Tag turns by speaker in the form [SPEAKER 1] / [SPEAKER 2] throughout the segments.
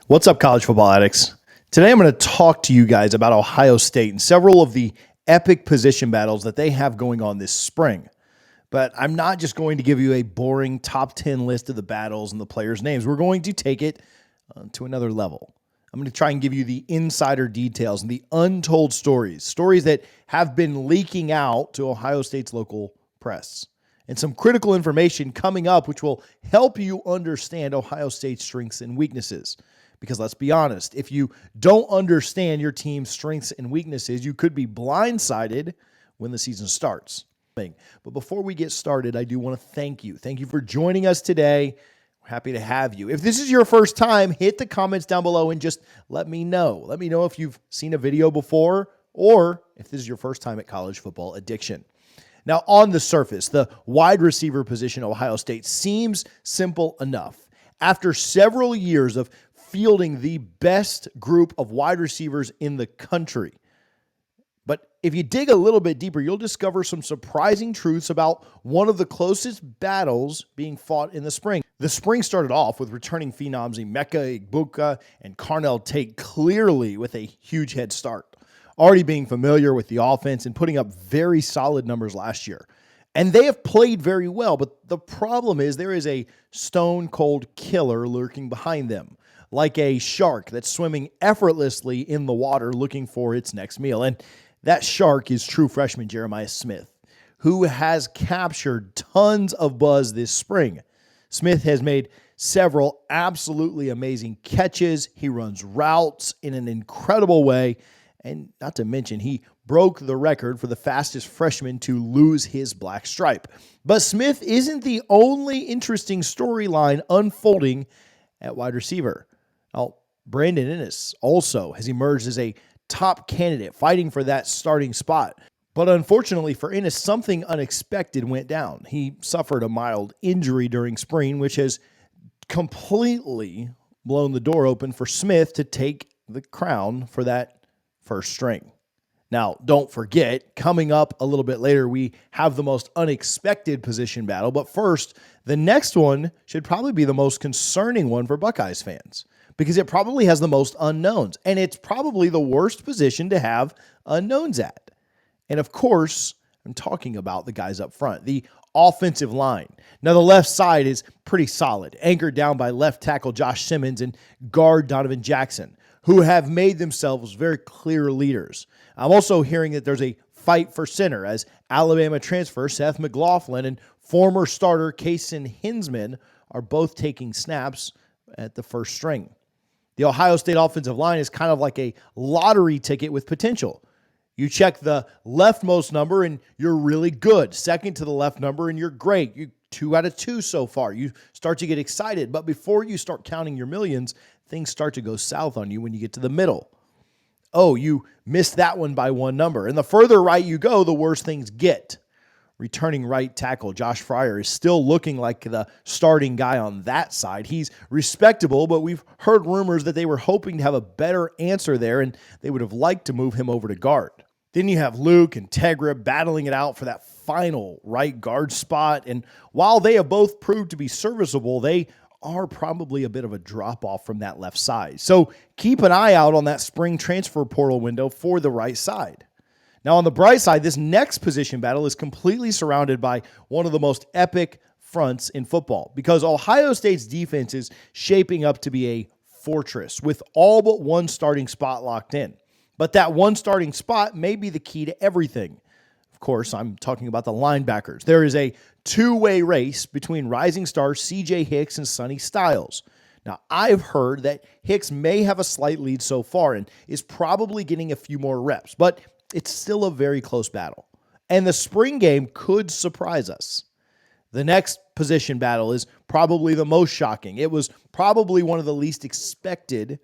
[SPEAKER 1] What's up, college football addicts? Today I'm going to talk to you guys about Ohio State and several of the epic position battles that they have going on this spring. But I'm not just going to give you a boring top 10 list of the battles and the players' names. We're going to take it to another level. I'm going to try and give you the insider details and the untold stories that have been leaking out to Ohio State's local press. And some critical information coming up which will help you understand Ohio State's strengths and weaknesses. Because let's be honest, if you don't understand your team's strengths and weaknesses, you could be blindsided when the season starts. But before we get started, I do want to thank you. Thank you for joining us today. We're happy to have you. If this is your first time, hit the comments down below and just let me know. Let me know if you've seen a video before or if this is your first time at college football addiction. Now, on the surface, the wide receiver position at Ohio State seems simple enough. After several years of fielding the best group of wide receivers in the country. But if you dig a little bit deeper, you'll discover some surprising truths about one of the closest battles being fought in the spring. The spring started off with returning phenoms Emeka Egbuka and Carnell Tate clearly with a huge head start, already being familiar with the offense and putting up very solid numbers last year. And they have played very well, but the problem is there is a stone-cold killer lurking behind them, like a shark that's swimming effortlessly in the water looking for its next meal. And that shark is true freshman Jeremiah Smith, who has captured tons of buzz this spring. Smith has made several absolutely amazing catches. He runs routes in an incredible way. And not to mention, he broke the record for the fastest freshman to lose his black stripe. But Smith isn't the only interesting storyline unfolding at wide receiver. Now, Brandon Inniss also has emerged as a top candidate fighting for that starting spot. But unfortunately for Inniss, something unexpected went down. He suffered a mild injury during spring, which has completely blown the door open for Smith to take the crown for that first string. Now, don't forget, coming up a little bit later, we have the most unexpected position battle. But first, the next one should probably be the most concerning one for Buckeyes fans, because it probably has the most unknowns, and it's probably the worst position to have unknowns at. And of course, I'm talking about the guys up front, the offensive line. Now, the left side is pretty solid, anchored down by left tackle Josh Simmons and guard Donovan Jackson, who have made themselves very clear leaders. I'm also hearing that there's a fight for center as Alabama transfer Seth McLaughlin and former starter Kason Hinsman are both taking snaps at the first string. The Ohio State offensive line is kind of like a lottery ticket with potential. You check the leftmost number and you're really good. Second to the left number and you're great. You 2 out of 2 so far. You start to get excited. But before you start counting your millions, things start to go south on you when you get to the middle. Oh, you missed that one by 1 number. And the further right you go, the worse things get. Returning right tackle Josh Fryer is still looking like the starting guy on that side. He's respectable, but we've heard rumors that they were hoping to have a better answer there, and they would have liked to move him over to guard. Then you have Luke and Tegra battling it out for that final right guard spot, and while they have both proved to be serviceable, they are probably a bit of a drop-off from that left side. So keep an eye out on that spring transfer portal window for the right side. Now, on the bright side, this next position battle is completely surrounded by one of the most epic fronts in football, because Ohio State's defense is shaping up to be a fortress with all but one starting spot locked in. But that one starting spot may be the key to everything. Of course, I'm talking about the linebackers. There is a two-way race between rising stars C.J. Hicks and Sonny Styles. Now, I've heard that Hicks may have a slight lead so far and is probably getting a few more reps, but it's still a very close battle. And the spring game could surprise us. The next position battle is probably the most shocking. It was probably one of the least expected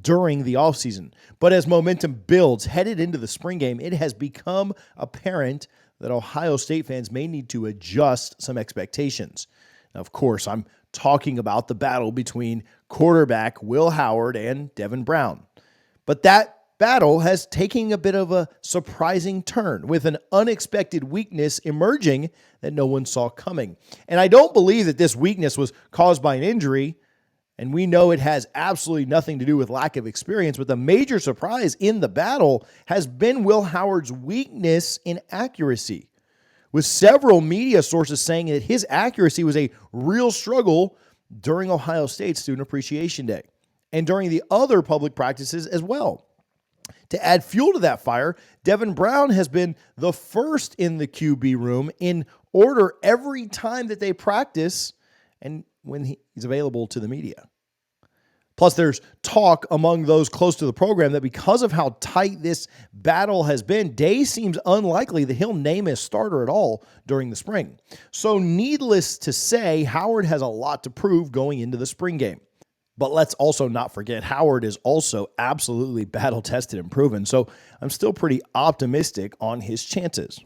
[SPEAKER 1] during the offseason. But as momentum builds headed into the spring game, it has become apparent that Ohio State fans may need to adjust some expectations. Now, of course, I'm talking about the battle between quarterback Will Howard and Devin Brown. But that battle has taken a bit of a surprising turn, with an unexpected weakness emerging that no one saw coming. And I don't believe that this weakness was caused by an injury, And we know it has absolutely nothing to do with lack of experience, but the major surprise in the battle has been Will Howard's weakness in accuracy, with several media sources saying that his accuracy was a real struggle during Ohio State Student Appreciation Day and during the other public practices as well. To add fuel to that fire, Devin Brown has been the first in the QB room in order every time that they practice and when he's available to the media. Plus, there's talk among those close to the program that because of how tight this battle has been, Day seems unlikely that he'll name a starter at all during the spring. So needless to say, Howard has a lot to prove going into the spring game. But let's also not forget, Howard is also absolutely battle-tested and proven, so I'm still pretty optimistic on his chances.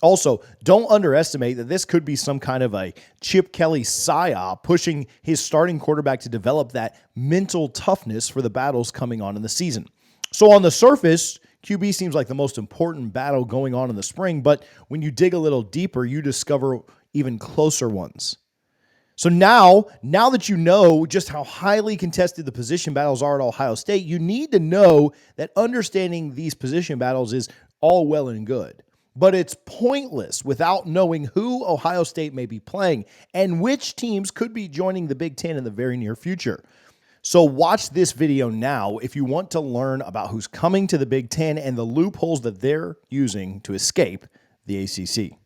[SPEAKER 1] Also, don't underestimate that this could be some kind of a Chip Kelly psyop pushing his starting quarterback to develop that mental toughness for the battles coming on in the season. So on the surface, QB seems like the most important battle going on in the spring, but when you dig a little deeper, you discover even closer ones. So now that you know just how highly contested the position battles are at Ohio State, you need to know that understanding these position battles is all well and good. But it's pointless without knowing who Ohio State may be playing and which teams could be joining the Big Ten in the very near future. So watch this video now if you want to learn about who's coming to the Big Ten and the loopholes that they're using to escape the ACC.